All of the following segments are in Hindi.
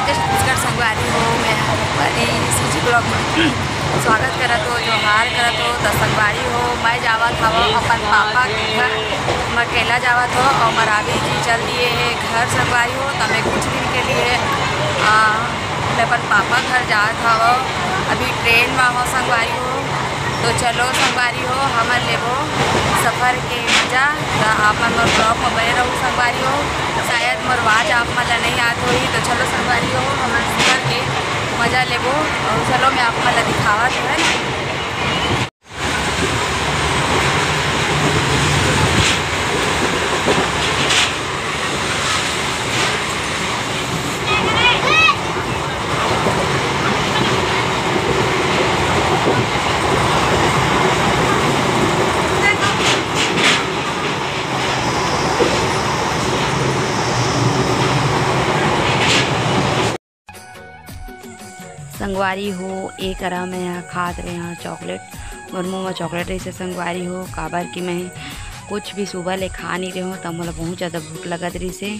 जय छत्तीसगढ़ संगवारी हो। मैं बड़ी सीजी ब्लॉग में स्वागत करत हो, जोहार करत हो। तो संगवारी हो, मैं जावत हव अपन पापा के घर। मैं अकेला जावत हो और मरावी जी चल दिए है घर संगवारी हो। तो मैं कुछ दिन के लिए अपन पापा घर जात हव। अभी ट्रेन में हो संगवारी हो। तो चलो संगवारी हो, हमन लेबो सफ़र के मज़ा। तो आप मन मोर ब्लॉग में बने रहो संगवारी हो। शायद मोर आवाज़ आप मन ला नहीं आत होही। तो चलो संगवारी हो, हमन सफ़र के मज़ा लेबो। और चलो मैं आप मन ला दिखावत है। संगवारी हो एक करा मैं यहाँ खात रहे यहाँ चॉकलेट। मोर मुँह में चॉकलेट रही से संगवारी हो। काबर कि मैं कुछ भी सुबह ले खा नहीं रही हूँ, तब मोला बहुत ज़्यादा भूख लगत रही से।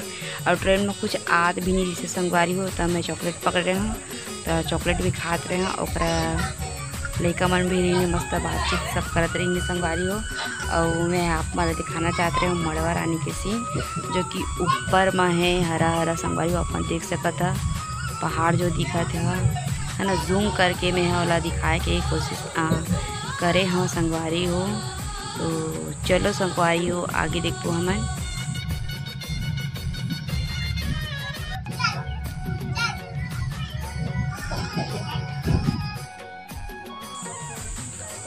और ट्रेन में कुछ आद भी नहीं रही से संगवारी हो। तब मैं चॉकलेट पकड़ रहे हूँ, तो चॉकलेट भी खात रहे हैं। और लड़का मन भी रही मस्त बातचीत सब करत रही संगवारी हो। और मैं आप मन दिखाना चाहते रहे हूँ मड़वा रानी के सीन, जो कि ऊपर में है हरा हरा संगवारी हो। अपन देख सकत है पहाड़ जो दिखत है ना। जूम करके मैं ओला दिखाए के कोशिश करे हाँ संगवारी हो। तो चलो संगवारी हो आगे देखो हमें।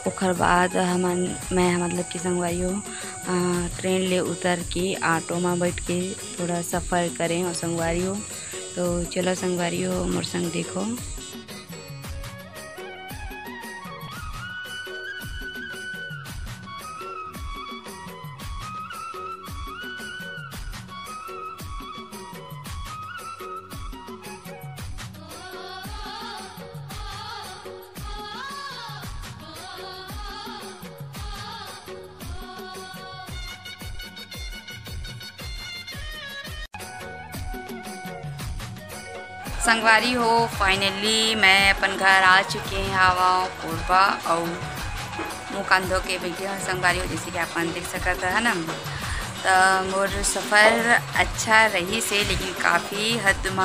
ओकर बाद मैं मतलब कि संगवारी हो ट्रेन ले उतर के ऑटो में बैठ के थोड़ा सफ़र करें और संगवारी हो। तो चलो संगवारी हो मोर संग देखो। संगवारी हो फाइनली मैं अपन घर आ चुके हैं हवा कोरबा। और मुँह कान धो के बैठे हैं संगवारी हो, जैसे कि आप देख सकते है ना। तो मोर सफ़र अच्छा रही से, लेकिन काफ़ी हद में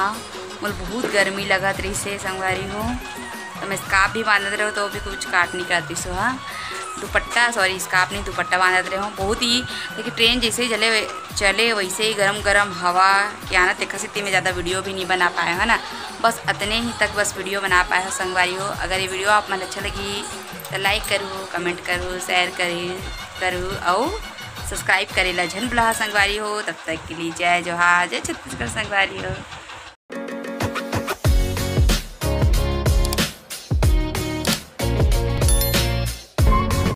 मोर बहुत गर्मी लगत रही से संगवारी हो। तो मैं स्कार्फ भी बांधत रहे हो, तो भी कुछ काट नहीं करती सो। हाँ दुपट्टा सॉरी स्कार्फ नहीं दुपट्टा बांधत रहे हो बहुत ही। देखिए ट्रेन जैसे ही चले वैसे ही गरम गरम हवा के आना देखा से। मैं ज़्यादा वीडियो भी नहीं बना पाया है ना, बस इतने ही तक बस वीडियो बना पाया है संगवारी हो। अगर ये वीडियो आप मन अच्छा लगी तो लाइक करूँ, कमेंट करूँ, शेयर करूँ और सब्सक्राइब करेला झन भुला संगवारी हो। तब तक के लिए जय जोहार, जय छत्तीसगढ़ संगवारी हो।